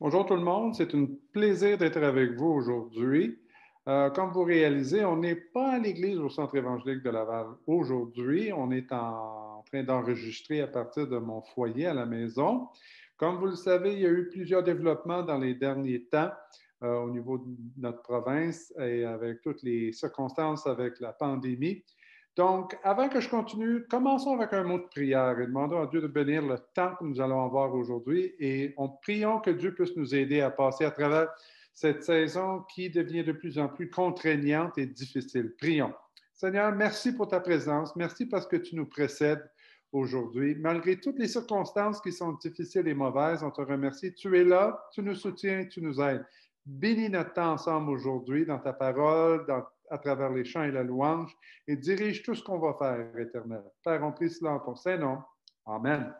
Bonjour tout le monde, c'est un plaisir d'être avec vous aujourd'hui. Comme vous réalisez, on n'est pas à l'église au Centre évangélique de Laval aujourd'hui. On est en train d'enregistrer à partir de mon foyer à la maison. Comme vous le savez, il y a eu plusieurs développements dans les derniers temps au niveau de notre province et avec toutes les circonstances avec la pandémie. Donc, avant que je continue, commençons avec un mot de prière et demandons à Dieu de bénir le temps que nous allons avoir aujourd'hui et prions que Dieu puisse nous aider à passer à travers cette saison qui devient de plus en plus contraignante et difficile. Prions. Seigneur, merci pour ta présence. Merci parce que tu nous précèdes aujourd'hui. Malgré toutes les circonstances qui sont difficiles et mauvaises, on te remercie. Tu es là, tu nous soutiens, tu nous aides. Bénis notre temps ensemble aujourd'hui dans ta parole, à travers les chants et la louange, et dirige tout ce qu'on va faire, Éternel. Père, on prie cela en ton Saint-Nom. Amen.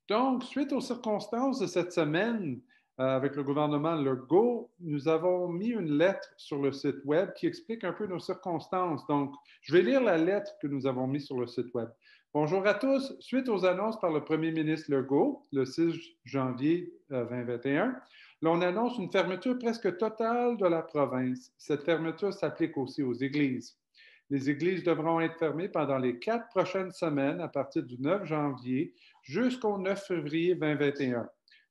Donc, suite aux circonstances de cette semaine, avec le gouvernement Legault, nous avons mis une lettre sur le site web qui explique un peu nos circonstances. Donc, je vais lire la lettre que nous avons mise sur le site web. Bonjour à tous. Suite aux annonces par le premier ministre Legault, le 6 janvier 2021, l'on annonce une fermeture presque totale de la province. Cette fermeture s'applique aussi aux églises. Les églises devront être fermées pendant les 4 prochaines semaines à partir du 9 janvier jusqu'au 9 février 2021.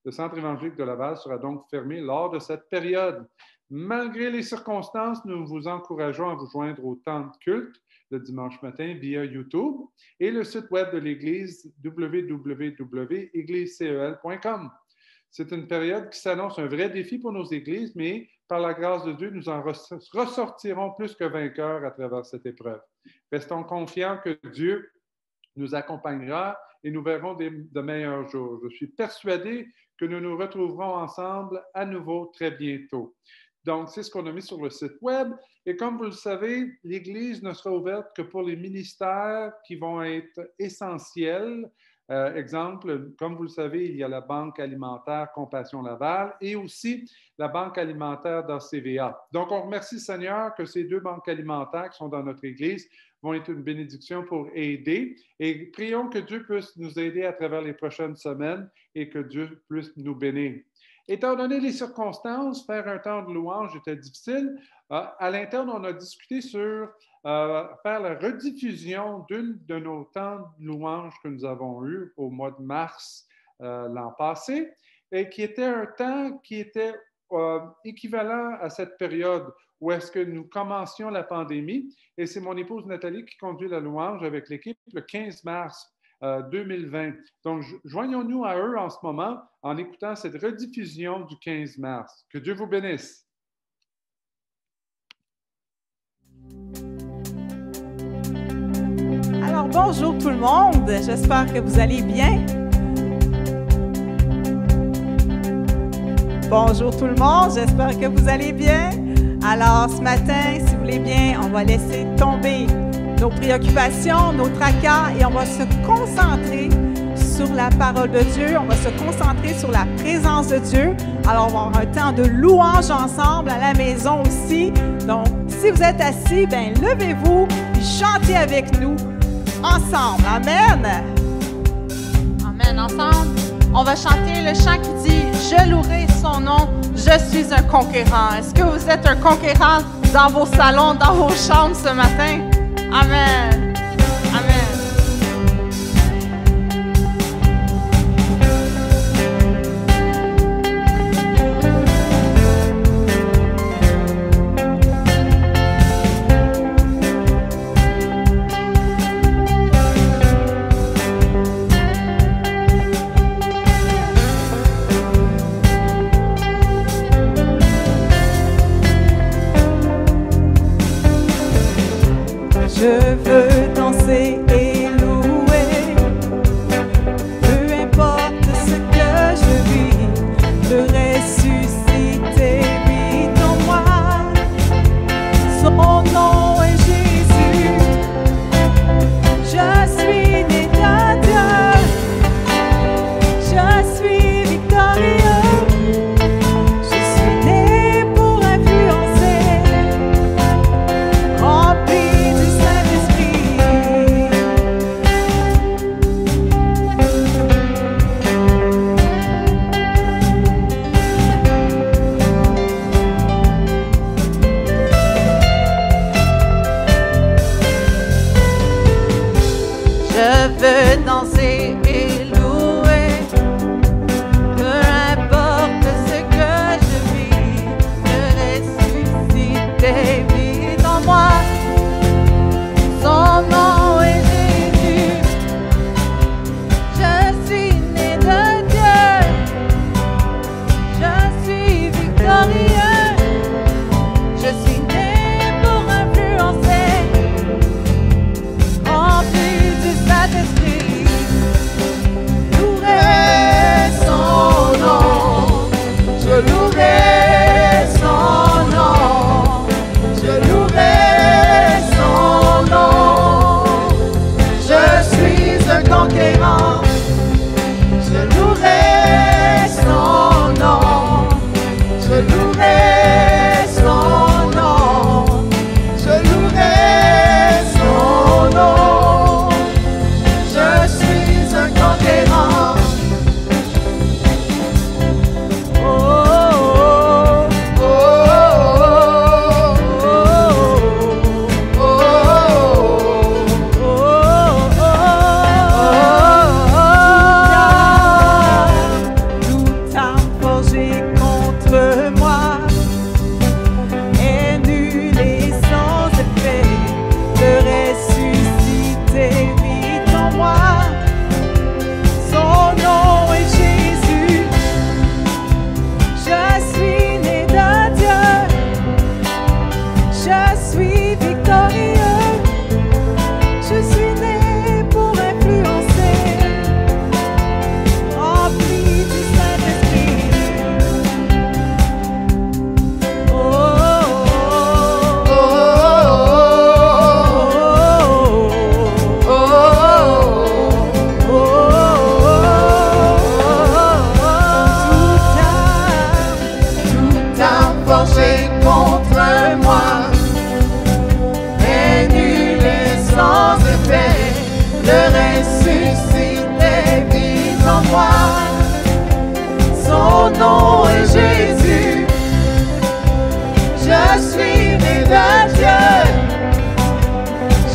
Le Centre évangélique de Laval sera donc fermé lors de cette période. Malgré les circonstances, nous vous encourageons à vous joindre au temps de culte le dimanche matin via YouTube et le site web de l'Église www.eglisecel.com. C'est une période qui s'annonce un vrai défi pour nos églises, mais par la grâce de Dieu, nous en ressortirons plus que vainqueurs à travers cette épreuve. Restons confiants que Dieu nous accompagnera et nous verrons de meilleurs jours. Je suis persuadé que nous nous retrouverons ensemble à nouveau très bientôt. Donc, c'est ce qu'on a mis sur le site web. Et comme vous le savez, l'Église ne sera ouverte que pour les ministères qui vont être essentiels. Exemple, comme vous le savez, il y a la Banque alimentaire Compassion Laval et aussi la Banque alimentaire d'ACVA. Donc, on remercie Seigneur que ces deux banques alimentaires qui sont dans notre Église vont être une bénédiction pour aider. Et prions que Dieu puisse nous aider à travers les prochaines semaines et que Dieu puisse nous bénir. Étant donné les circonstances, faire un temps de louange était difficile. À l'interne, on a discuté sur faire la rediffusion d'une de nos temps de louange que nous avons eu au mois de mars l'an passé et qui était un temps qui était équivalent à cette période où est-ce que nous commencions la pandémie. Et c'est mon épouse Nathalie qui conduit la louange avec l'équipe le 15 mars 2020. Donc, joignons-nous à eux en ce moment en écoutant cette rediffusion du 15 mars. Que Dieu vous bénisse. Alors, bonjour tout le monde. J'espère que vous allez bien. Bonjour tout le monde. J'espère que vous allez bien. Alors, ce matin, si vous voulez bien, on va laisser tomber nos préoccupations, nos tracas et on va se concentrer sur la parole de Dieu. On va se concentrer sur la présence de Dieu. Alors, on va avoir un temps de louange ensemble à la maison aussi. Donc, si vous êtes assis, bien, levez-vous et chantez avec nous ensemble. Amen. Amen. Ensemble, on va chanter le chant qui dit « Je louerai son nom, je suis un conquérant ». Est-ce que vous êtes un conquérant dans vos salons, dans vos chambres ce matin? Amen. Amen. Je veux danser et louer, peu importe ce que je vis, le ressuscité vit en moi, son nom est Jésus, je suis né de Dieu, je suis victorieux, je suis né pour influencer, rempli du Saint-Esprit.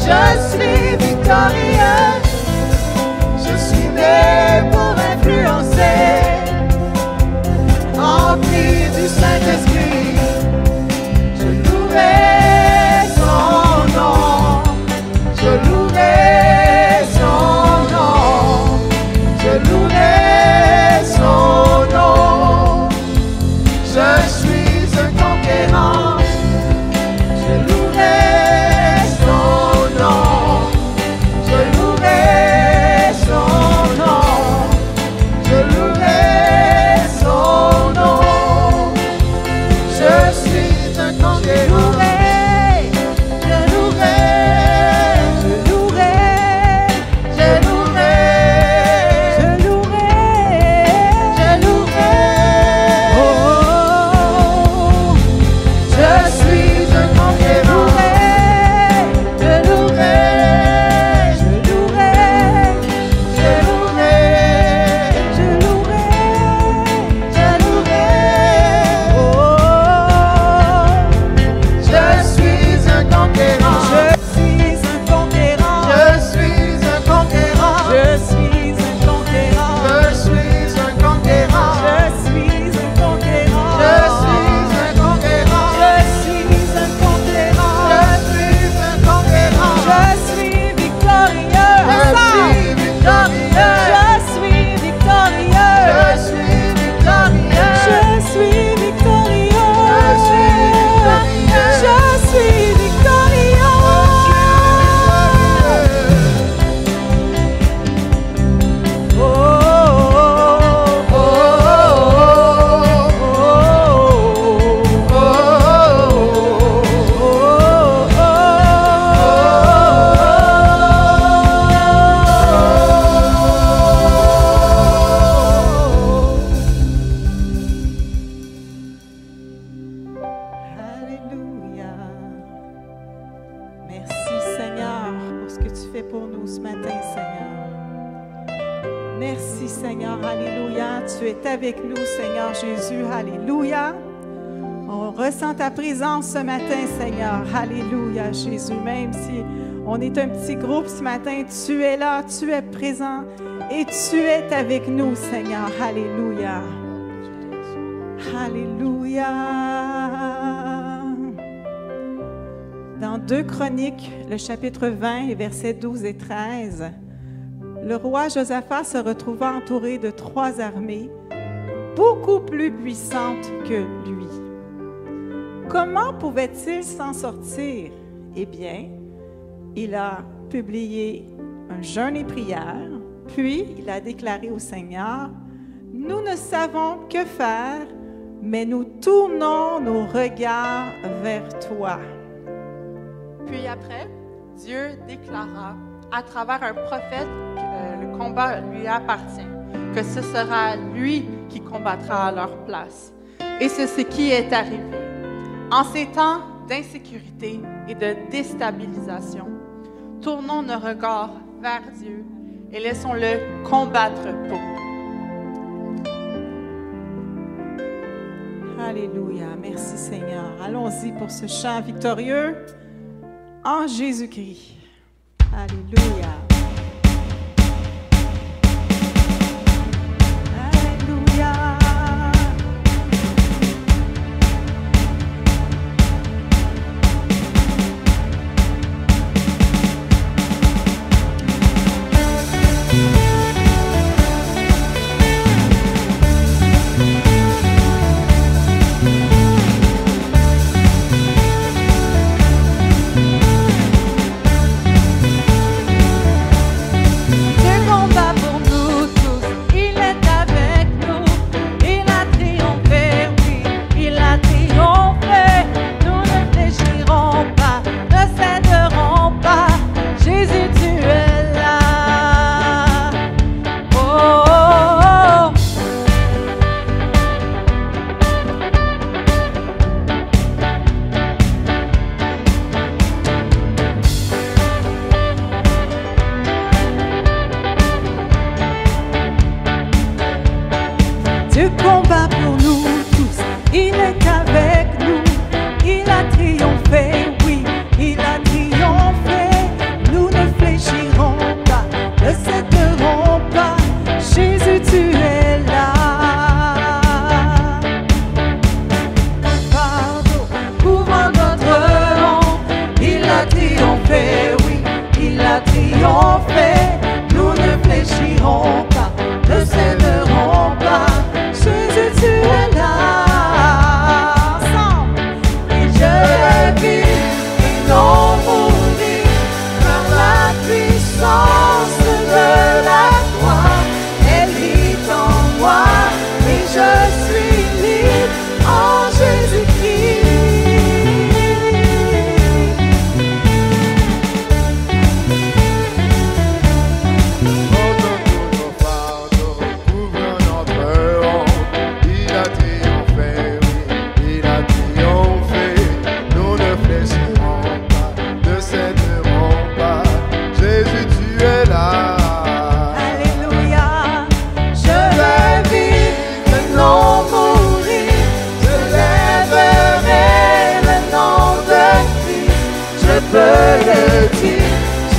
Je suis victorieux. Je suis né pour influencer. Rempli du Saint-Esprit, je louerai son nom. Je louerai son nom. Je louerai son nom. Je suis un conquérant. Je louerai son nom. Je louerai son nom. Je louerai son nom. Je suis un conquérant. Je louerai. Je louerai. Je louerai. Je louerai. Je louerai. Oh, je suis un conquérant. Je louerai. Je louerai. Je louerai. Je louerai. Je louerai. Oh, je suis un conquérant. Je suis un conquérant. Je suis un conquérant. Je suis un conquérant. Je suis un conquérant. Je suis un conquérant. Je suis un conquérant. Je suis un conquérant. Je suis un conquérant. Je suis victorieux. Je suis victorieux. Je suis victorieux. Je suis victorieux. Je suis victorieux. Je suis victorieux. Oh, oh, Alléluia. Merci Seigneur pour ce que tu fais pour nous ce matin, Seigneur. Merci Seigneur, Alléluia. Tu es avec nous, Seigneur Jésus, Alléluia. On ressent ta présence ce matin, Seigneur, Alléluia, Jésus. Même si on est un petit groupe ce matin, tu es là, tu es présent et tu es avec nous, Seigneur, Alléluia. Alléluia. Dans 2 Chroniques, le chapitre 20, les versets 12 et 13, le roi Josaphat se retrouva entouré de 3 armées beaucoup plus puissantes que lui. Comment pouvait-il s'en sortir? Eh bien, il a publié un jeûne et prière, puis il a déclaré au Seigneur, « Nous ne savons que faire, mais nous tournons nos regards vers toi. » Puis après, Dieu déclara à travers un prophète que le combat lui appartient, que ce sera lui qui combattra à leur place. Et c'est ce qui est arrivé. En ces temps d'insécurité et de déstabilisation, tournons nos regards vers Dieu et laissons-le combattre pour nous. Alléluia. Merci Seigneur. Allons-y pour ce chant victorieux en Jésus-Christ. Alléluia. Alléluia. as triomphé, nous ne fléchirons pas, ne céderons pas. Jésus, tu es là. Ensemble. Et je vis et non mourir, par la puissance de la croix. Elle vit en moi et je suis libre en Jésus-Christ.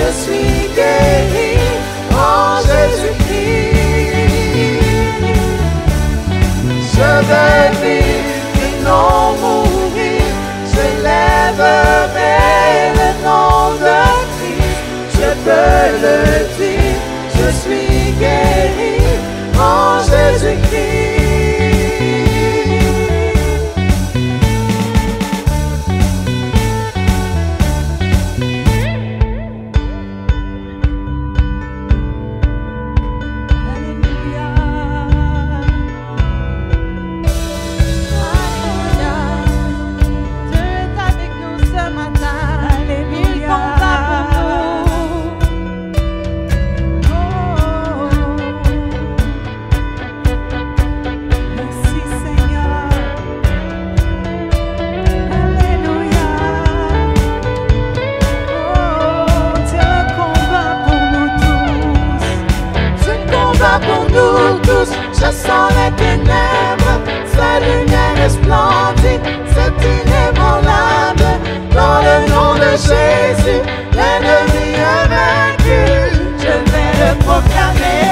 Je suis guéri en Jésus-Christ. Je vais vivre et non mourir. Je lèverai le nom de Christ. Je peux le dire. Je suis guéri en Jésus-Christ. Je sens les ténèbres, sa lumière resplendit, c'est inébranlable. Dans le nom de Jésus, l'ennemi est vaincu. Je vais le proclamer,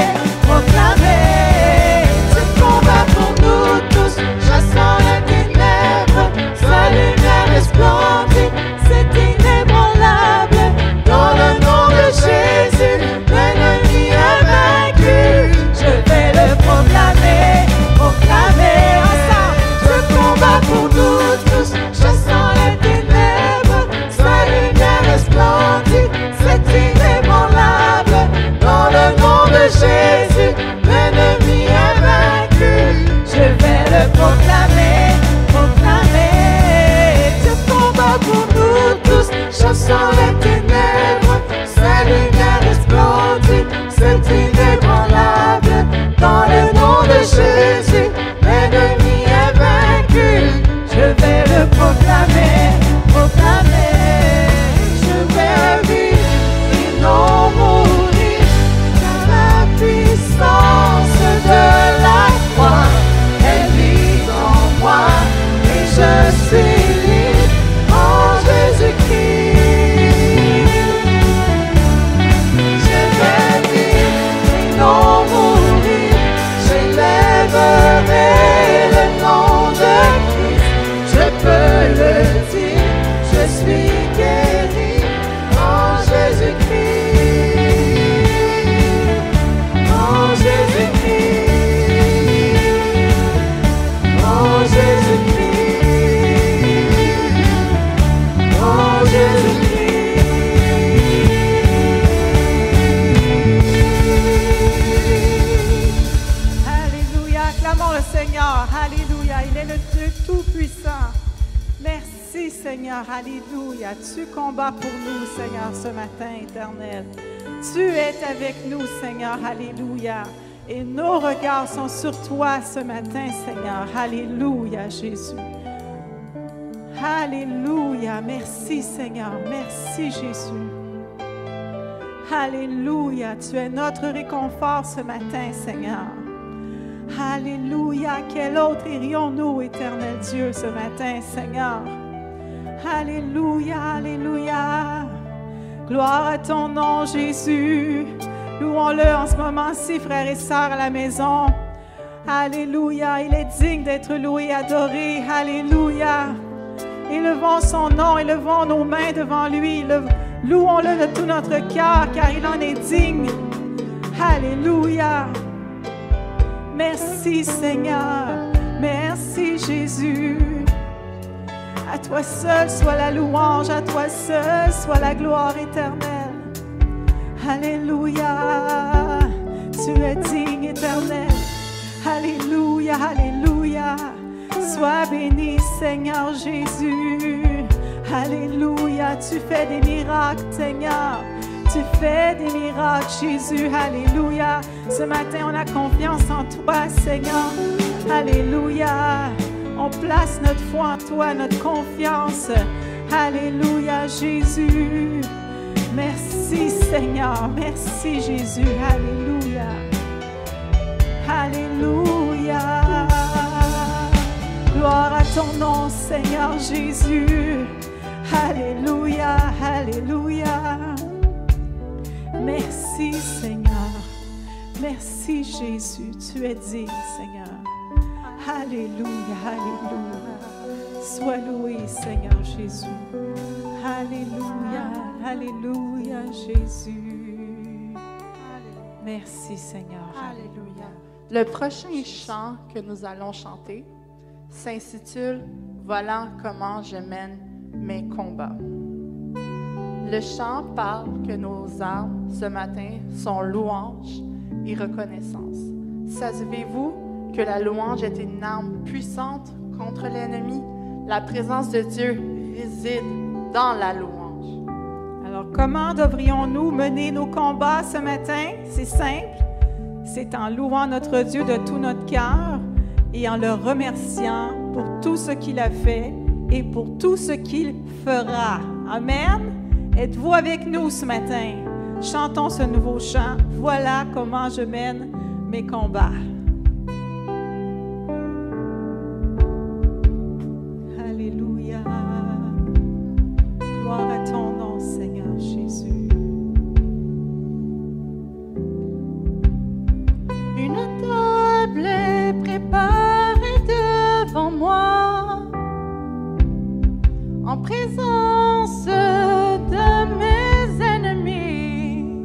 proclamer. Ce combat pour nous tous, je sens les ténèbres, sa lumière resplendit, c'est inébranlable. Dans le nom de Jésus, l'ennemi est vaincu. Je vais le proclamer, proclamer ensemble. Ce combat pour nous tous, je sens les ténèbres, sa lumière resplendit, c'est inébranlable. Dans le nom de Jésus, l'ennemi est vaincu. Je vais le proclamer, proclamer. Ce combat pour nous tous, je sens les ténèbres, sa lumière resplendit, c'est inébranlable. Dans le nom de Jésus, l'ennemi est vaincu. Je vais le proclamer, proclamer. Je vais vivre et non mourir, car la puissance de la croix, elle vit en moi et je suis libre en Jésus-Christ. Je vais vivre et non mourir, j'élèverai le nom de Christ. Je peux le dire, je suis guéri en Jésus-Christ. En Jésus-Christ. En Jésus-Christ. En Jésus-Christ. Alléluia, acclamons le Seigneur. Alléluia, il est le Dieu tout-puissant. Merci Seigneur, alléluia. Tu combats pour nous, Seigneur, ce matin, éternel. Tu es avec nous, Seigneur, alléluia. Et nos regards sont sur toi ce matin, Seigneur. Alléluia, Jésus. Alléluia. Merci, Seigneur. Merci, Jésus. Alléluia. Tu es notre réconfort ce matin, Seigneur. Alléluia. Quel autre irions-nous, éternel Dieu, ce matin, Seigneur? Alléluia. Alléluia. Gloire à ton nom, Jésus. Louons-le en ce moment-ci, frères et sœurs à la maison. Alléluia. Il est digne d'être loué, adoré. Alléluia. Élevons son nom, élevons nos mains devant lui. Louons-le de tout notre cœur, car il en est digne. Alléluia. Merci Seigneur. Merci Jésus. À toi seul soit la louange, à toi seul soit la gloire éternelle. Alléluia. Tu es digne éternel. Alléluia, alléluia. Sois béni Seigneur Jésus. Alléluia. Tu fais des miracles Seigneur. Tu fais des miracles, Jésus. Alléluia. Ce matin, on a confiance en toi, Seigneur. Alléluia. On place notre foi en toi, notre confiance. Alléluia, Jésus. Merci, Seigneur. Merci, Jésus. Alléluia. Alléluia. Gloire à ton nom, Seigneur Jésus. Alléluia. Alléluia. Merci Seigneur, merci Jésus, tu es digne Seigneur. Alléluia, alléluia. Sois loué Seigneur Jésus. Alléluia, alléluia Jésus. Merci Seigneur. Alléluia. Le prochain chant que nous allons chanter s'intitule « Voilà comment je mène mes combats ». Le chant parle que nos armes ce matin sont louange et reconnaissance. Savez-vous que la louange est une arme puissante contre l'ennemi? La présence de Dieu réside dans la louange. Alors, comment devrions-nous mener nos combats ce matin? C'est simple. C'est en louant notre Dieu de tout notre cœur et en le remerciant pour tout ce qu'il a fait et pour tout ce qu'il fera. Amen. Êtes-vous avec nous ce matin? Chantons ce nouveau chant. Voilà comment je mène mes combats. Alléluia. Gloire à ton nom, Seigneur Jésus. Une table est préparée devant moi, en présence de mes ennemis.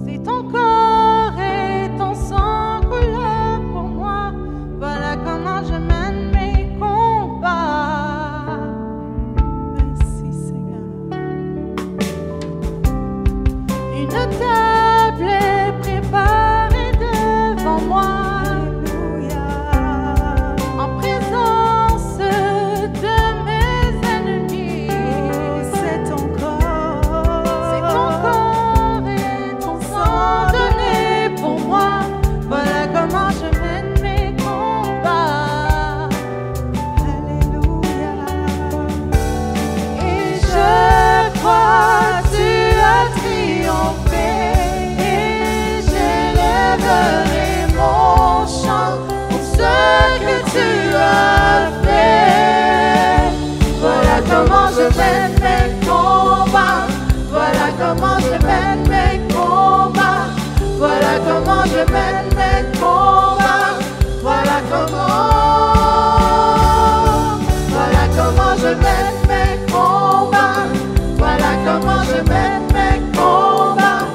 C'est ton corps et ton sang coulent pour moi. Voilà comment je mène mes combats. Merci, Seigneur. Une table est préparée devant moi, en présence de mes ennemis. C'est ton corps et ton sang donné pour moi. Voilà comment je mène mes combats. Alléluia. Et je crois tu as triomphé, et j'élèverai mon chant pour ce que tu as fait. Voilà comment je mène mes combats. Voilà comment je mène mes combats. Voilà comment je mène mes combats. Voilà comment. Voilà comment je mène mes combats. Voilà comment je mène mes combats.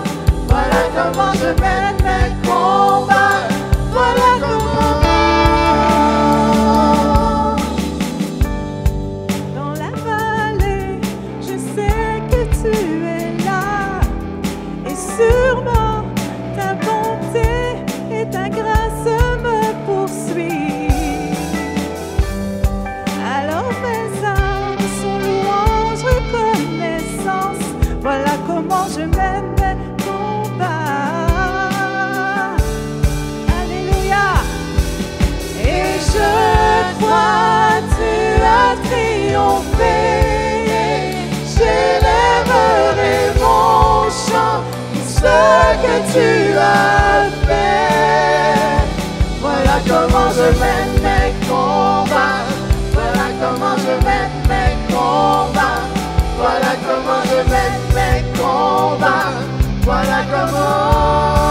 Voilà comment je mène mes combats. Voilà comment. Dans la vallée, je sais que tu es là, et sûrement ta bonté et ta grâce me poursuivent. Alors mes armes sont louange, reconnaissance. Voilà comment je mène mes combats. Alléluia. Et je crois tu as triomphé, j'élèverai mon chant pour ce que tu as fait. Voilà comment je mène mes combats. Voilà comment je mène mes combats. Voilà comment je mène mes combats. Voilà comment.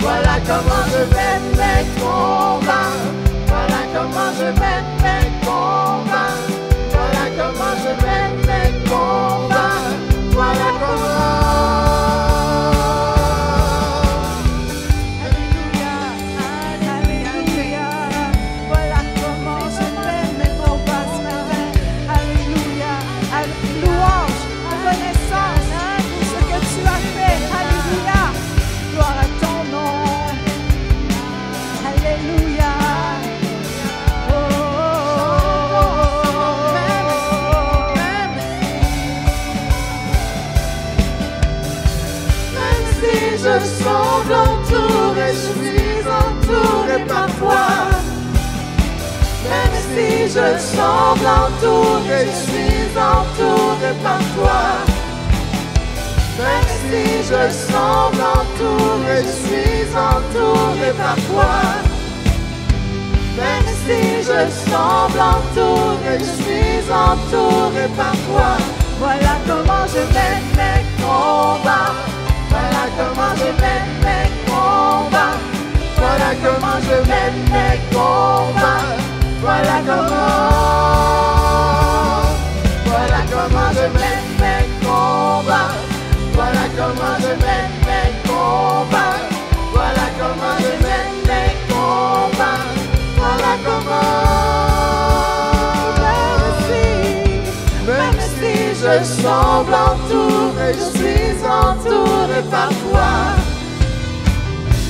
Voilà comment je mène mes combats. Voilà comment je mène mes je semble entouré, je suis entouré par toi. Même si je semble entouré, je suis entouré par toi. Même si je semble entouré, je suis entouré par toi. Même si je semble entouré, je suis entouré par toi. Voilà comment je mène mes combats. Voilà comment je mène mes combats. Voilà comment je mène mes combats. Voilà comment je mène mes combats. Voilà comment je mène mes combats. Voilà comment je mène mes combats. Voilà comment. Même si je semble entouré, je suis entouré par toi.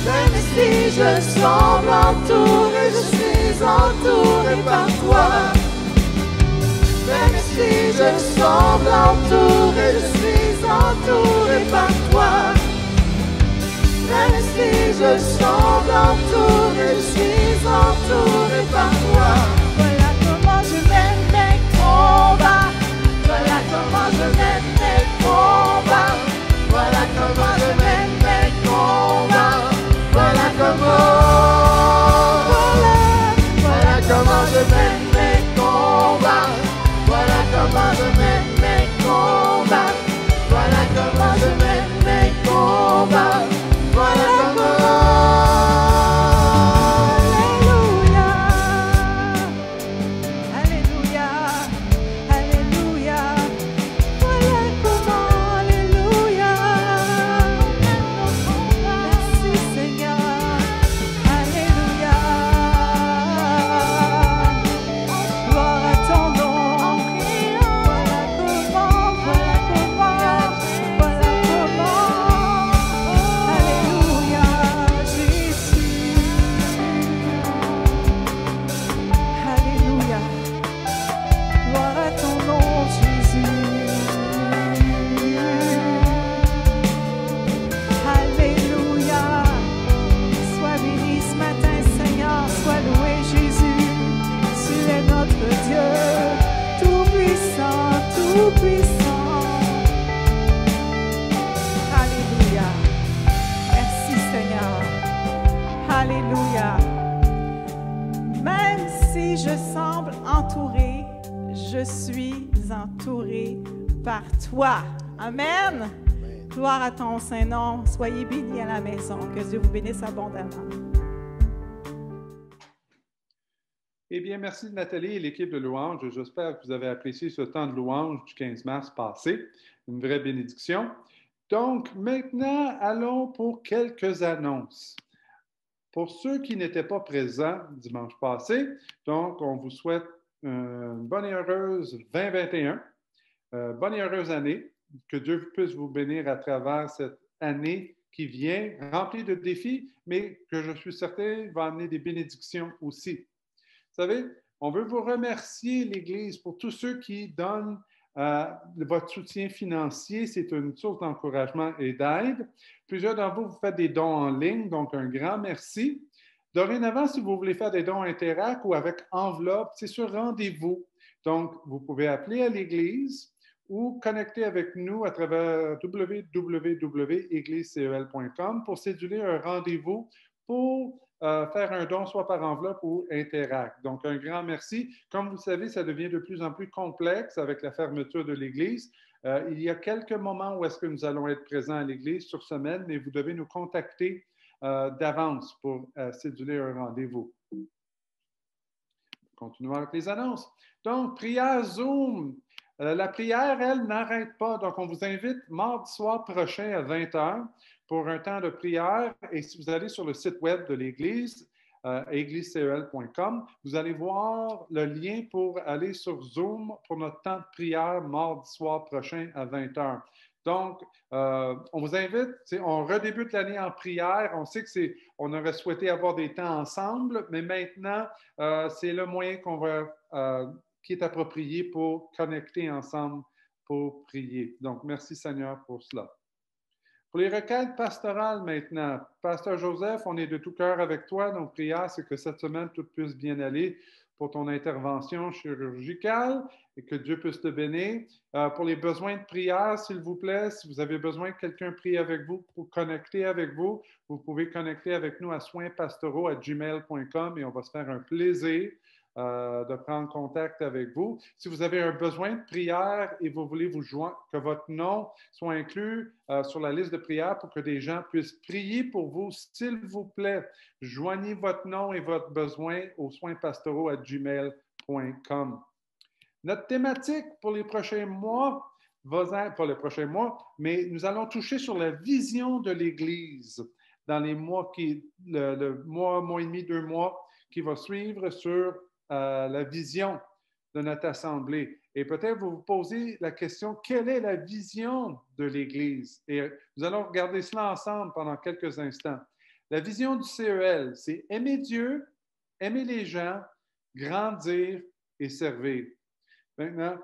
Même si je semble entouré, je suis entouré par toi. Même si je semble entouré, je suis entouré par toi. Même si je semble entouré, je suis entouré par toi. Voilà comment je mène mes combats. Voilà comment je mène mes combats. Voilà comment je mène mes combats. Voilà comment. Voilà comment je mène mes combats. Voilà comment je mène mes combats. Voilà comment je mène mes combats. Voilà comment. Alléluia. Alléluia. Alléluia. Voilà comment. Alléluia. Merci Seigneur. Alléluia. Gloire à ton nom. Voilà comment. Voilà comment. Voilà comment. Alléluia. Jésus. Alléluia. Gloire à ton nom, Jésus. Alléluia. Sois béni ce matin, Seigneur. Sois loué, Jésus. Tu es notre Dieu, tout-puissant, tout-puissant. Alléluia. Merci, Seigneur. Alléluia. Même si je semble entouré, je suis entouré par toi. Amen. Gloire à ton Saint-Nom. Soyez bénis à la maison. Que Dieu vous bénisse abondamment. Eh bien, merci Nathalie et l'équipe de louange. J'espère que vous avez apprécié ce temps de louange du 15 mars passé. Une vraie bénédiction. Donc, maintenant, allons pour quelques annonces. Pour ceux qui n'étaient pas présents dimanche passé, donc, on vous souhaite une bonne et heureuse 2021. Bonne et heureuse année. Que Dieu puisse vous bénir à travers cette année qui vient, remplie de défis, mais que je suis certain va amener des bénédictions aussi. Vous savez, on veut vous remercier, l'Église, pour tous ceux qui donnent votre soutien financier. C'est une source d'encouragement et d'aide. Plusieurs d'entre vous faites des dons en ligne, donc un grand merci. Dorénavant, si vous voulez faire des dons Interact ou avec enveloppe, c'est sur rendez-vous. Donc, vous pouvez appeler à l'Église ou connecter avec nous à travers www.eglisecel.com pour céduler un rendez-vous pour faire un don soit par enveloppe ou Interact. Donc, un grand merci. Comme vous le savez, ça devient de plus en plus complexe avec la fermeture de l'Église. Il y a quelques moments où est-ce que nous allons être présents à l'Église sur semaine, mais vous devez nous contacter d'avance pour céduler un rendez-vous. Continuons avec les annonces. Donc, prière Zoom. La prière, elle, n'arrête pas. Donc, on vous invite mardi soir prochain à 20h pour un temps de prière. Et si vous allez sur le site web de l'Église, eglisecel.com, vous allez voir le lien pour aller sur Zoom pour notre temps de prière mardi soir prochain à 20h. Donc, on vous invite, on redébute l'année en prière. On sait qu'on aurait souhaité avoir des temps ensemble, mais maintenant, c'est le moyen qui est approprié pour connecter ensemble pour prier. Donc, merci Seigneur pour cela. Pour les requêtes pastorales maintenant, Pasteur Joseph, on est de tout cœur avec toi. Nos prières, c'est que cette semaine, tout puisse bien aller pour ton intervention chirurgicale et que Dieu puisse te bénir. Pour les besoins de prière, s'il vous plaît, si vous avez besoin que quelqu'un prie avec vous, pour connecter avec vous, vous pouvez connecter avec nous à soinspastoraux@gmail.com et on va se faire un plaisir de prendre contact avec vous. Si vous avez un besoin de prière et vous voulez vous joindre, que votre nom soit inclus sur la liste de prière pour que des gens puissent prier pour vous, s'il vous plaît, joignez votre nom et votre besoin au soinspastoraux@gmail.com. Notre thématique pour les prochains mois pas les prochains mois, mais nous allons toucher sur la vision de l'Église dans les mois le mois et demi, 2 mois qui va suivre sur la vision de notre assemblée. Et peut-être vous vous posez la question, quelle est la vision de l'Église? Et nous allons regarder cela ensemble pendant quelques instants. La vision du CEL, c'est aimer Dieu, aimer les gens, grandir et servir. Maintenant,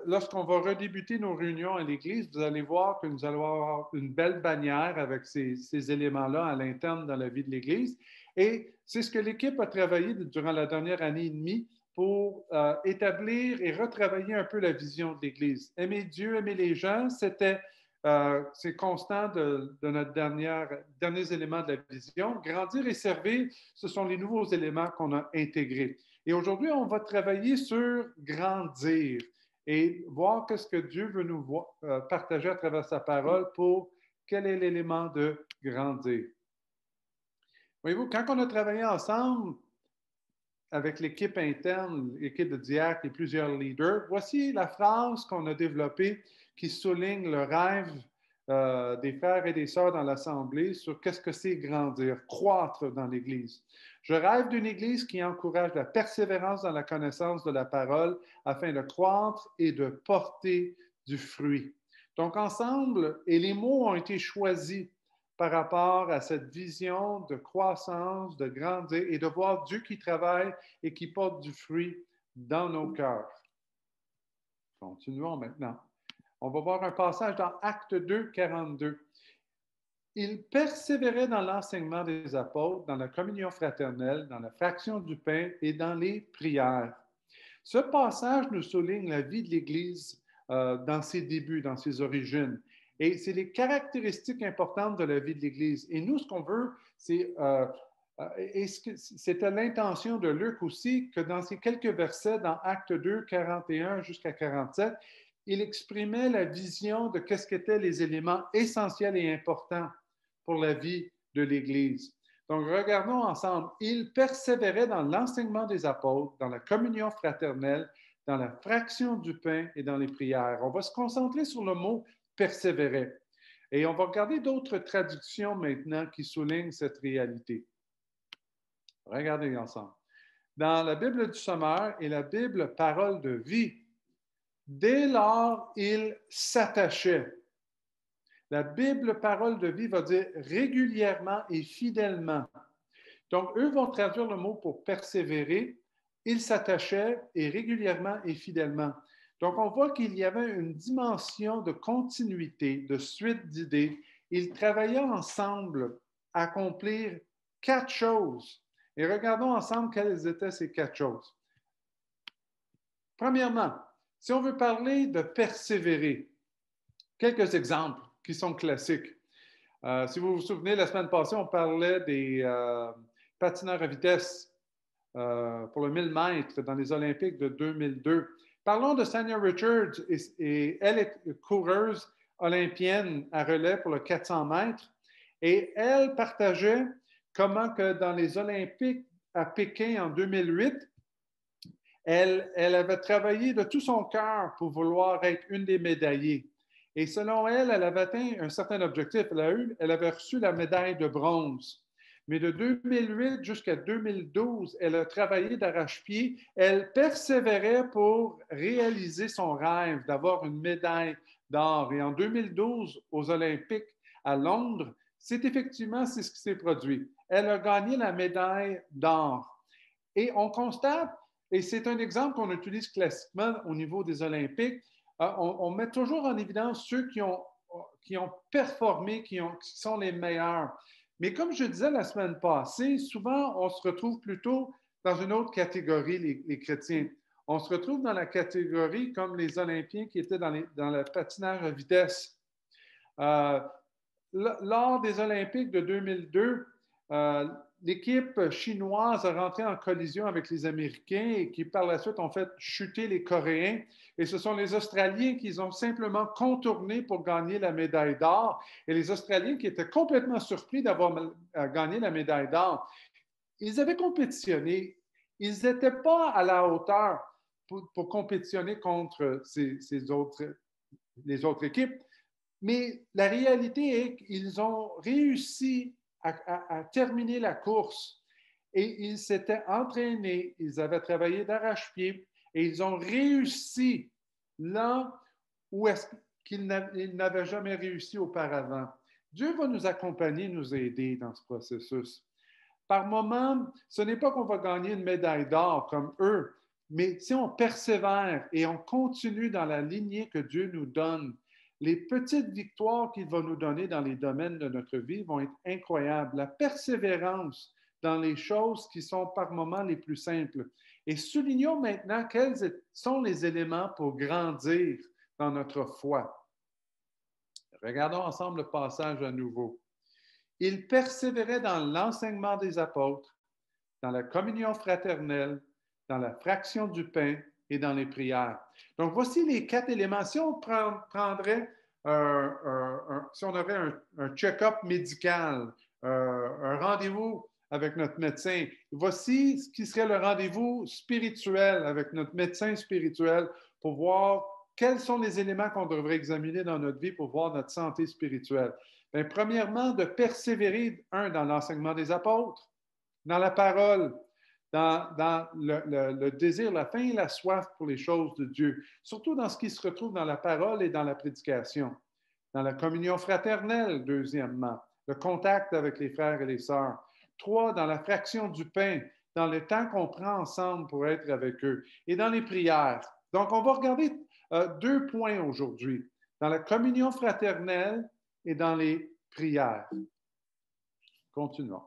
lorsqu'on va redébuter nos réunions à l'Église, vous allez voir que nous allons avoir une belle bannière avec ces éléments-là à l'interne dans la vie de l'Église. Et c'est ce que l'équipe a travaillé durant la dernière année et demie pour établir et retravailler un peu la vision de l'Église. Aimer Dieu, aimer les gens, c'est constant de notre derniers éléments de la vision. Grandir et servir, ce sont les nouveaux éléments qu'on a intégrés. Et aujourd'hui, on va travailler sur grandir et voir qu'est-ce que Dieu veut nous partager à travers sa parole pour quel est l'élément de grandir. Voyez-vous, quand on a travaillé ensemble avec l'équipe interne, l'équipe de diacres et plusieurs leaders, voici la phrase qu'on a développée qui souligne le rêve des frères et des sœurs dans l'Assemblée sur qu'est-ce que c'est grandir, croître dans l'Église. Je rêve d'une Église qui encourage la persévérance dans la connaissance de la parole afin de croître et de porter du fruit. Donc, ensemble, et les mots ont été choisis par rapport à cette vision de croissance, de grandir et de voir Dieu qui travaille et qui porte du fruit dans nos cœurs. Continuons maintenant. On va voir un passage dans Actes 2, 42. Ils persévéraient dans l'enseignement des apôtres, dans la communion fraternelle, dans la fraction du pain et dans les prières. Ce passage nous souligne la vie de l'Église dans ses débuts, dans ses origines. Et c'est les caractéristiques importantes de la vie de l'Église. Et nous, ce qu'on veut, c'était l'intention de Luc aussi, que dans ces quelques versets, dans Actes 2, 41 jusqu'à 47, il exprimait la vision de qu'est-ce qu'étaient les éléments essentiels et importants pour la vie de l'Église. Donc, regardons ensemble. Ils persévéraient dans l'enseignement des apôtres, dans la communion fraternelle, dans la fraction du pain et dans les prières. On va se concentrer sur le mot « persévérer ». Et on va regarder d'autres traductions maintenant qui soulignent cette réalité. Regardez ensemble. Dans la Bible du Sommeur et la Bible Parole de vie, dès lors, ils s'attachaient. La Bible Parole de vie va dire régulièrement et fidèlement. Donc, eux vont traduire le mot pour persévérer. Ils s'attachaient et régulièrement et fidèlement. Donc, on voit qu'il y avait une dimension de continuité, de suite d'idées. Ils travaillaient ensemble à accomplir 4 choses. Et regardons ensemble quelles étaient ces 4 choses. Premièrement, si on veut parler de persévérer, quelques exemples qui sont classiques. Si vous vous souvenez, la semaine passée, on parlait des patineurs à vitesse pour le 1000 mètres dans les Olympiques de 2002. Parlons de Sanya Richards, et elle est coureuse olympienne à relais pour le 400 mètres. Et elle partageait comment que dans les Olympiques à Pékin en 2008, elle avait travaillé de tout son cœur pour vouloir être une des médaillées. Et selon elle, elle avait atteint un certain objectif. Elle avait reçu la médaille de bronze. Mais de 2008 jusqu'à 2012, elle a travaillé d'arrache-pied. Elle persévérait pour réaliser son rêve d'avoir une médaille d'or. Et en 2012, aux Olympiques à Londres, c'est ce qui s'est produit. Elle a gagné la médaille d'or. Et on constate, et c'est un exemple qu'on utilise classiquement au niveau des Olympiques, on met toujours en évidence ceux qui qui ont performé, qui sont les meilleurs. Mais comme je disais la semaine passée, souvent, on se retrouve plutôt dans une autre catégorie, les chrétiens. On se retrouve dans la catégorie comme les Olympiens qui étaient dans le patinage à vitesse. Lors des Olympiques de 2002, l'équipe chinoise a rentré en collision avec les Américains et qui, par la suite, ont fait chuter les Coréens. Et ce sont les Australiens qui ont simplement contourné pour gagner la médaille d'or. Et les Australiens qui étaient complètement surpris d'avoir gagné la médaille d'or. Ils avaient compétitionné. Ils n'étaient pas à la hauteur pour compétitionner contre les autres équipes. Mais la réalité est qu'ils ont réussi à terminer la course et ils s'étaient entraînés, ils avaient travaillé d'arrache-pied et ils ont réussi là où est-ce qu'ils n'avaient jamais réussi auparavant. Dieu va nous accompagner, nous aider dans ce processus. Par moments, ce n'est pas qu'on va gagner une médaille d'or comme eux, mais si on persévère et on continue dans la lignée que Dieu nous donne, les petites victoires qu'il va nous donner dans les domaines de notre vie vont être incroyables. La persévérance dans les choses qui sont par moments les plus simples. Et soulignons maintenant quels sont les éléments pour grandir dans notre foi. Regardons ensemble le passage à nouveau. Il persévérait dans l'enseignement des apôtres, dans la communion fraternelle, dans la fraction du pain et dans les prières. Donc, voici les 4 éléments. Si on prendrait, si on aurait un check-up médical, un rendez-vous avec notre médecin, voici ce qui serait le rendez-vous spirituel avec notre médecin spirituel pour voir quels sont les éléments qu'on devrait examiner dans notre vie pour voir notre santé spirituelle. Bien, premièrement, de persévérer, dans l'enseignement des apôtres, dans la parole, dans le désir, la faim et la soif pour les choses de Dieu, surtout dans ce qui se retrouve dans la parole et dans la prédication. Dans la communion fraternelle, deuxièmement, le contact avec les frères et les sœurs. 3, dans la fraction du pain, dans le temps qu'on prend ensemble pour être avec eux. Et dans les prières. Donc, on va regarder 2 points aujourd'hui, dans la communion fraternelle et dans les prières. Continuons.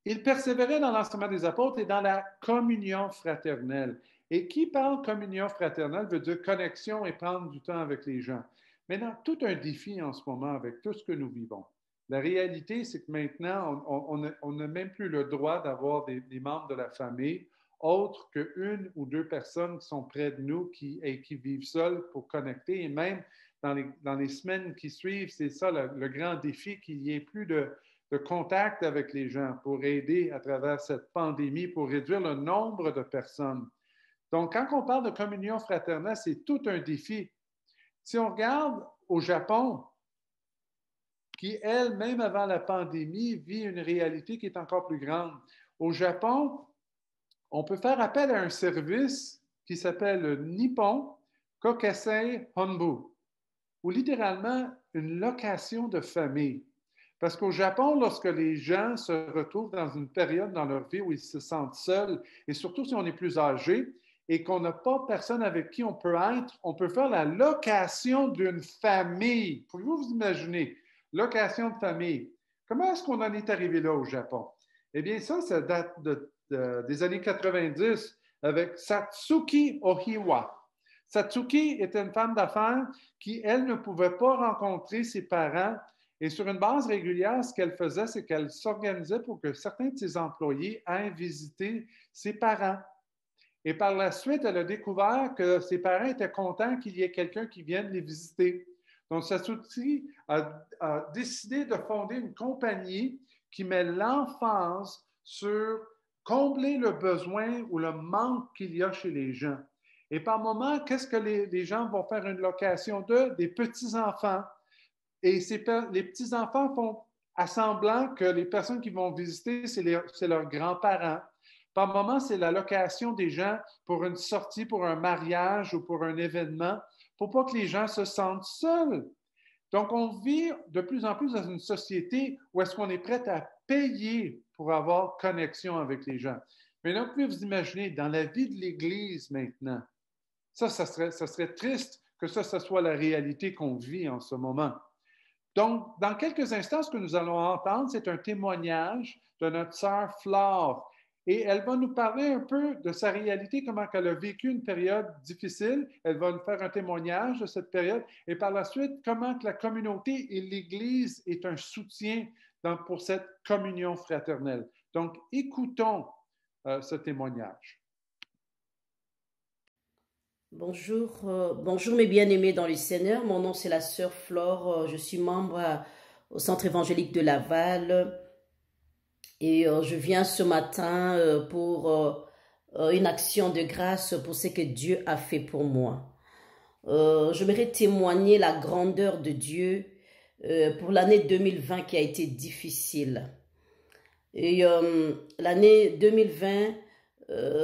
Il persévérait dans l'enseignement des apôtres et dans la communion fraternelle. Et qui parle communion fraternelle veut dire connexion et prendre du temps avec les gens. Maintenant, tout un défi en ce moment avec tout ce que nous vivons. La réalité, c'est que maintenant, on n'a même plus le droit d'avoir des membres de la famille autres qu'une ou 2 personnes qui sont près de nous et qui vivent seuls pour connecter. Et même dans les semaines qui suivent, c'est ça le grand défi, qu'il n'y ait plus de contact avec les gens pour aider à travers cette pandémie, pour réduire le nombre de personnes. Donc, quand on parle de communion fraternelle, c'est tout un défi. Si on regarde au Japon, qui, elle, même avant la pandémie, vit une réalité qui est encore plus grande. Au Japon, on peut faire appel à un service qui s'appelle le Nippon Kokasei Honbu, ou littéralement une location de famille. Parce qu'au Japon, lorsque les gens se retrouvent dans une période dans leur vie où ils se sentent seuls, et surtout si on est plus âgé et qu'on n'a pas personne avec qui on peut être, on peut faire la location d'une famille. Pouvez-vous vous imaginer? Location de famille. Comment est-ce qu'on en est arrivé là au Japon? Eh bien, ça date des années 90 avec Satsuki Ohiwa. Satsuki était une femme d'affaires qui, elle, ne pouvait pas rencontrer ses parents. Et sur une base régulière, ce qu'elle faisait, c'est qu'elle s'organisait pour que certains de ses employés aillent visiter ses parents. Et par la suite, elle a découvert que ses parents étaient contents qu'il y ait quelqu'un qui vienne les visiter. Donc, Satsuki a décidé de fonder une compagnie qui met l'emphase sur combler le besoin ou le manque qu'il y a chez les gens. Et par moment, qu'est-ce que les gens vont faire une location d'eux? Des petits-enfants. Et les petits-enfants font assemblant que les personnes qui vont visiter, c'est leurs grands-parents. Par moment, c'est la location des gens pour une sortie, pour un mariage ou pour un événement, pour pas que les gens se sentent seuls. Donc, on vit de plus en plus dans une société où est-ce qu'on est prêt à payer pour avoir connexion avec les gens. Maintenant, vous pouvez vous imaginer, dans la vie de l'Église maintenant, ça serait triste que ça soit la réalité qu'on vit en ce moment. Donc, dans quelques instants, ce que nous allons entendre, c'est un témoignage de notre sœur Flore. Et elle va nous parler un peu de sa réalité, comment elle a vécu une période difficile. Elle va nous faire un témoignage de cette période. Et par la suite, comment que la communauté et l'Église est un soutien pour cette communion fraternelle. Donc, écoutons ce témoignage. Bonjour, bonjour mes bien-aimés dans le Seigneur. Mon nom c'est la sœur Flore. Je suis membre au Centre évangélique de Laval. Et je viens ce matin pour une action de grâce pour ce que Dieu a fait pour moi. J'aimerais témoigner la grandeur de Dieu pour l'année 2020 qui a été difficile. Et l'année 2020,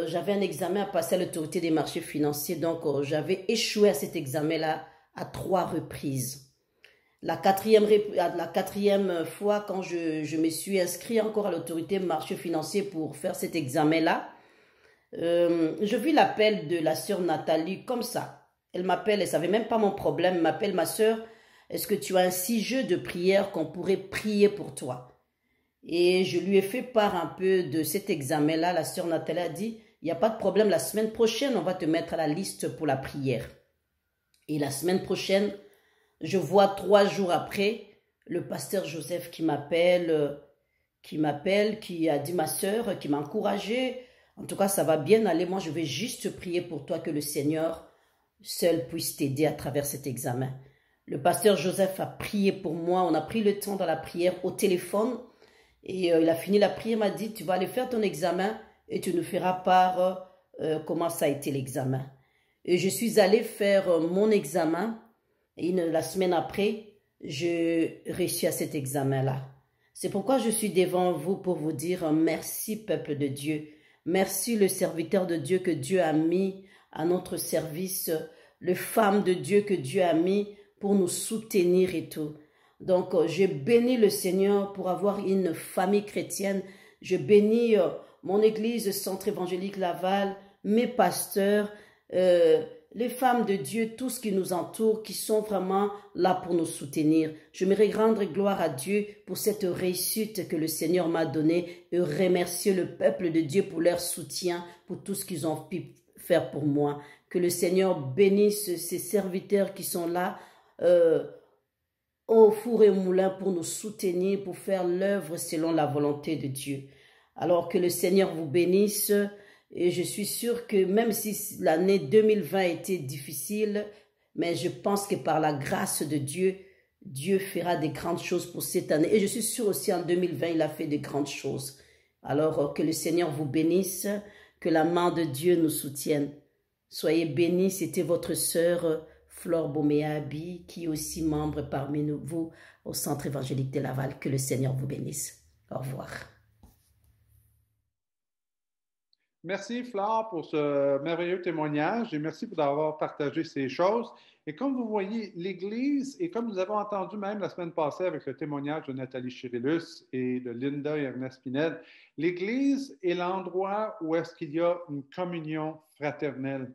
j'avais un examen à passer à l'autorité des marchés financiers. Donc, j'avais échoué à cet examen-là à 3 reprises. La quatrième fois, quand je me suis inscrit encore à l'autorité marché financier pour faire cet examen-là, je vis l'appel de la sœur Nathalie comme ça. Elle m'appelle, elle ne savait même pas mon problème, elle m'appelle, ma sœur, est-ce que tu as un sujet de prière qu'on pourrait prier pour toi? Et je lui ai fait part un peu de cet examen-là. La sœur Nathalie a dit, il n'y a pas de problème, la semaine prochaine, on va te mettre à la liste pour la prière. Et la semaine prochaine, je vois 3 jours après le pasteur Joseph qui m'appelle, qui a dit ma sœur, qui m'a encouragé. En tout cas, ça va bien aller. Moi, je vais juste prier pour toi que le Seigneur seul puisse t'aider à travers cet examen. Le pasteur Joseph a prié pour moi. On a pris le temps dans la prière au téléphone. Et il a fini la prière, il m'a dit, tu vas aller faire ton examen et tu nous feras part comment ça a été l'examen. Et je suis allée faire mon examen. Et la semaine après, je réussis à cet examen-là. C'est pourquoi je suis devant vous pour vous dire merci, peuple de Dieu. Merci, le serviteur de Dieu que Dieu a mis à notre service, les femmes de Dieu que Dieu a mis pour nous soutenir et tout. Donc, je bénis le Seigneur pour avoir une famille chrétienne. Je bénis mon église, Centre évangélique Laval, mes pasteurs, les femmes de Dieu, tout ce qui nous entoure, qui sont vraiment là pour nous soutenir. J'aimerais rendre gloire à Dieu pour cette réussite que le Seigneur m'a donnée et remercier le peuple de Dieu pour leur soutien, pour tout ce qu'ils ont pu faire pour moi. Que le Seigneur bénisse ces serviteurs qui sont là au four et au moulin pour nous soutenir, pour faire l'œuvre selon la volonté de Dieu. Alors que le Seigneur vous bénisse. Et je suis sûre que même si l'année 2020 a été difficile, mais je pense que par la grâce de Dieu, Dieu fera des grandes choses pour cette année. Et je suis sûre aussi en 2020, il a fait de grandes choses. Alors que le Seigneur vous bénisse, que la main de Dieu nous soutienne. Soyez bénis, c'était votre sœur Flore Boméabi, qui est aussi membre parmi vous au Centre évangélique de Laval. Que le Seigneur vous bénisse. Au revoir. Merci, Flore, pour ce merveilleux témoignage et merci d'avoir partagé ces choses. Et comme vous voyez, l'Église, et comme nous avons entendu même la semaine passée avec le témoignage de Nathalie Chirillus et de Linda et Ernest Pinel, l'Église est l'endroit où est-ce qu'il y a une communion fraternelle.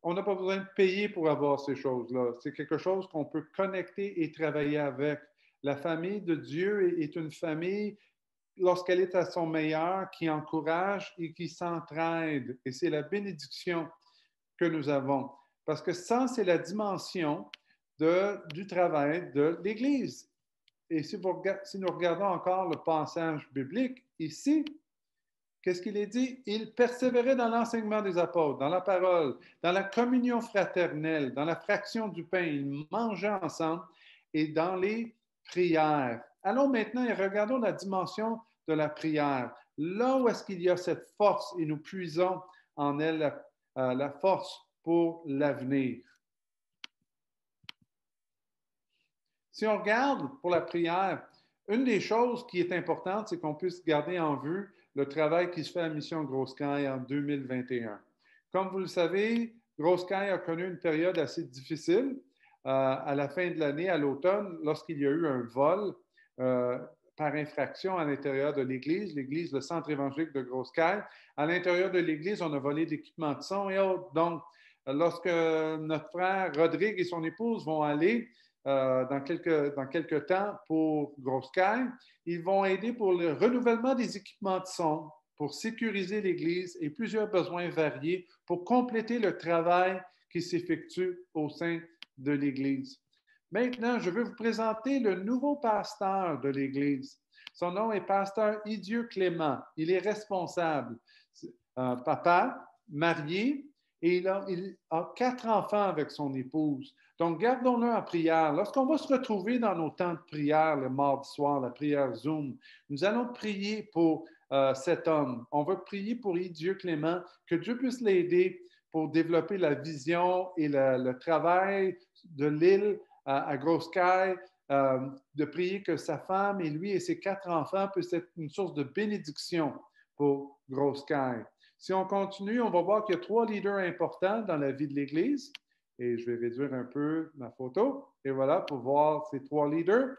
On n'a pas besoin de payer pour avoir ces choses-là. C'est quelque chose qu'on peut connecter et travailler avec. La famille de Dieu est une famille lorsqu'elle est à son meilleur, qui encourage et qui s'entraide. Et c'est la bénédiction que nous avons. Parce que ça, c'est la dimension du travail de l'Église. Et si nous regardons encore le passage biblique, ici, qu'est-ce qu'il est dit? Il persévérait dans l'enseignement des apôtres, dans la parole, dans la communion fraternelle, dans la fraction du pain. Ils mangeaient ensemble et dans les prières. Allons maintenant et regardons la dimension de la prière. Là où est-ce qu'il y a cette force et nous puisons en elle la force pour l'avenir. Si on regarde pour la prière, une des choses qui est importante, c'est qu'on puisse garder en vue le travail qui se fait à Mission Grosse Caille en 2021. Comme vous le savez, Grosse Caille a connu une période assez difficile à la fin de l'année, à l'automne, lorsqu'il y a eu un vol par infraction à l'intérieur de l'Église, le Centre évangélique de Grosse Caille. À l'intérieur de l'Église, on a volé de l'équipement de son et autres. Donc, lorsque notre frère Rodrigue et son épouse vont aller dans quelques temps pour Gros Sky, ils vont aider pour le renouvellement des équipements de son, pour sécuriser l'Église et plusieurs besoins variés pour compléter le travail qui s'effectue au sein de l'Église. Maintenant, je veux vous présenter le nouveau pasteur de l'Église. Son nom est pasteur Idieu Clément. Il est responsable. Papa, marié, et il a 4 enfants avec son épouse. Donc, gardons-le en prière. Lorsqu'on va se retrouver dans nos temps de prière le mardi soir, la prière Zoom, nous allons prier pour cet homme. On va prier pour Dieu Clément, que Dieu puisse l'aider pour développer la vision et le travail de l'île à Gros Sky, de prier que sa femme et lui et ses 4 enfants puissent être une source de bénédiction pour Gros Sky. Si on continue, on va voir qu'il y a 3 leaders importants dans la vie de l'Église. Et je vais réduire un peu ma photo. Et voilà, pour voir ces 3 leaders.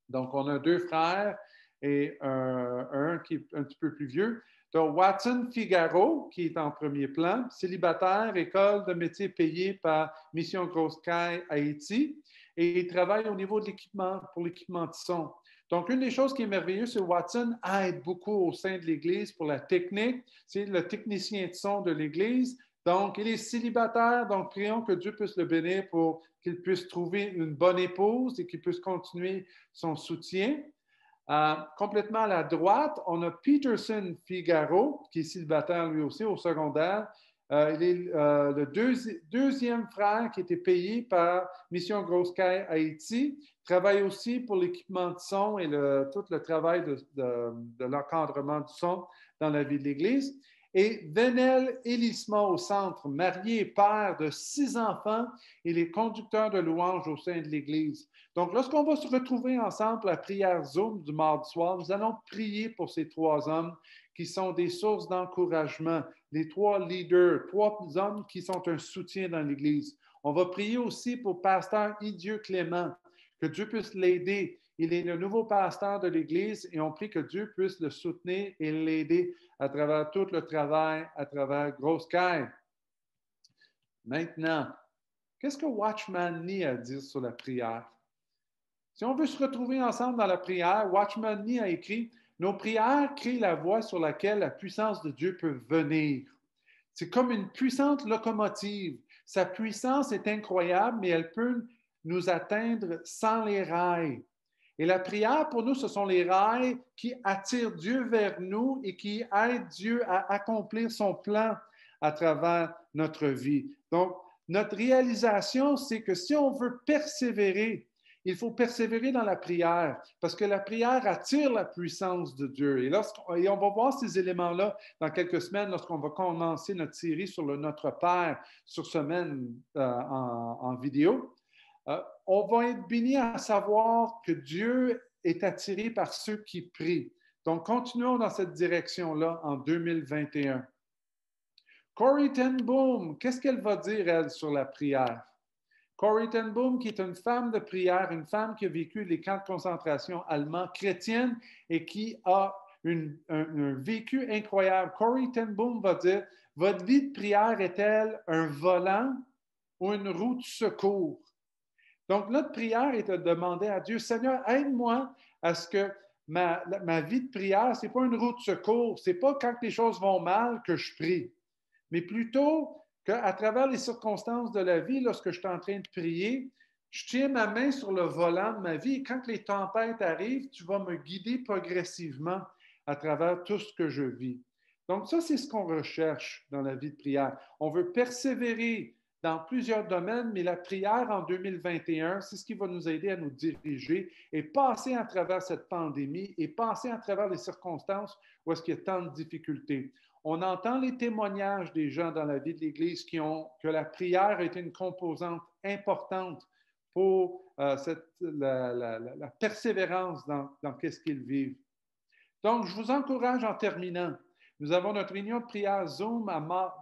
Donc, on a 2 frères et un qui est un petit peu plus vieux. Donc, Watson Figaro, qui est en premier plan, célibataire, école de métier payée par Mission Gros Sky Haïti. Et il travaille au niveau de l'équipement, pour l'équipement de son. Donc, une des choses qui est merveilleuse, c'est que Watson aide beaucoup au sein de l'Église pour la technique. C'est le technicien de son de l'Église. Donc, il est célibataire. Donc, prions que Dieu puisse le bénir pour qu'il puisse trouver une bonne épouse et qu'il puisse continuer son soutien. Complètement à la droite, on a Peterson Figaro, qui est célibataire lui aussi au secondaire. Il est le deuxième frère qui était payé par Mission Gros Sky Haïti. Il travaille aussi pour l'équipement de son et tout le travail de l'encadrement du son dans la vie de l'Église. Et Venel Elisma au centre, marié et père de 6 enfants, il est conducteur de louanges au sein de l'Église. Donc, lorsqu'on va se retrouver ensemble à la prière Zoom du mardi soir, nous allons prier pour ces 3 hommes qui sont des sources d'encouragement, les 3 leaders, 3 hommes qui sont un soutien dans l'Église. On va prier aussi pour pasteur Idieu Clément, que Dieu puisse l'aider. Il est le nouveau pasteur de l'Église et on prie que Dieu puisse le soutenir et l'aider à travers tout le travail, à travers Gros Sky. Maintenant, qu'est-ce que Watchman Nee a dit sur la prière? Si on veut se retrouver ensemble dans la prière, Watchman Nee a écrit « Nos prières créent la voie sur laquelle la puissance de Dieu peut venir. C'est comme une puissante locomotive. Sa puissance est incroyable, mais elle peut nous atteindre sans les rails. Et la prière, pour nous, ce sont les rails qui attirent Dieu vers nous et qui aident Dieu à accomplir son plan à travers notre vie. Donc, notre réalisation, c'est que si on veut persévérer, il faut persévérer dans la prière parce que la prière attire la puissance de Dieu. Et on va voir ces éléments-là dans quelques semaines lorsqu'on va commencer notre série sur Notre Père sur semaine en vidéo. On va être béni à savoir que Dieu est attiré par ceux qui prient. Donc, continuons dans cette direction-là en 2021. Corrie ten Boom, qu'est-ce qu'elle va dire, elle, sur la prière? Corrie ten Boom, qui est une femme de prière, une femme qui a vécu les camps de concentration allemands, chrétienne, et qui a un vécu incroyable. Corrie ten Boom va dire, votre vie de prière est-elle un volant ou une roue de secours? Donc, notre prière est de demander à Dieu, Seigneur, aide-moi à ce que ma vie de prière, ce n'est pas une roue de secours, ce n'est pas quand les choses vont mal que je prie, mais plutôt qu'à travers les circonstances de la vie, lorsque je suis en train de prier, je tiens ma main sur le volant de ma vie et quand les tempêtes arrivent, tu vas me guider progressivement à travers tout ce que je vis. Donc, ça, c'est ce qu'on recherche dans la vie de prière. On veut persévérer dans plusieurs domaines, mais la prière en 2021, c'est ce qui va nous aider à nous diriger et passer à travers cette pandémie et passer à travers les circonstances où est-ce qu'il y a tant de difficultés. On entend les témoignages des gens dans la vie de l'Église que la prière a été une composante importante pour la persévérance dans qu'est-ce qu'ils vivent. Donc, je vous encourage en terminant. Nous avons notre réunion de prière Zoom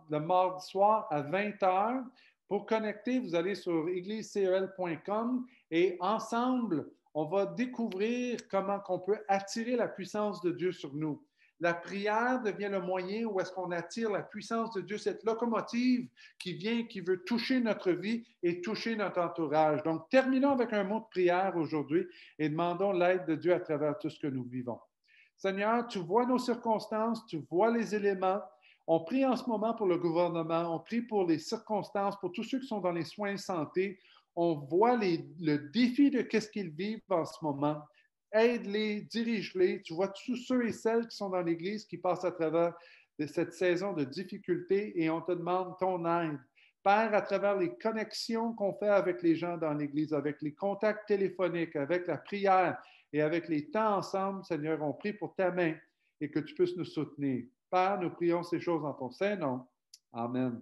le mardi soir à 20h. Pour connecter, vous allez sur églisecel.com et ensemble, on va découvrir comment on peut attirer la puissance de Dieu sur nous. La prière devient le moyen où est-ce qu'on attire la puissance de Dieu, cette locomotive qui vient, qui veut toucher notre vie et toucher notre entourage. Donc, terminons avec un mot de prière aujourd'hui et demandons l'aide de Dieu à travers tout ce que nous vivons. Seigneur, tu vois nos circonstances, tu vois les éléments. On prie en ce moment pour le gouvernement, on prie pour les circonstances, pour tous ceux qui sont dans les soins de santé. On voit le défi de qu'est-ce qu'ils vivent en ce moment. Aide-les, dirige-les. Tu vois tous ceux et celles qui sont dans l'Église qui passent à travers cette saison de difficultés et on te demande ton aide. Père, à travers les connexions qu'on fait avec les gens dans l'Église, avec les contacts téléphoniques, avec la prière et avec les temps ensemble, Seigneur, on prie pour ta main et que tu puisses nous soutenir. Père, nous prions ces choses en ton Saint-Nom. Amen.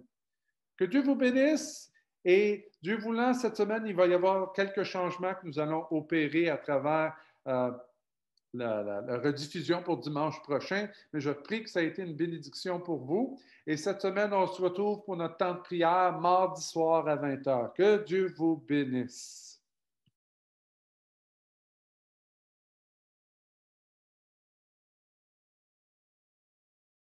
Que Dieu vous bénisse. Et Dieu voulant, cette semaine, il va y avoir quelques changements que nous allons opérer à travers la rediffusion pour dimanche prochain. Mais je prie que ça a été une bénédiction pour vous. Et cette semaine, on se retrouve pour notre temps de prière mardi soir à 20h. Que Dieu vous bénisse.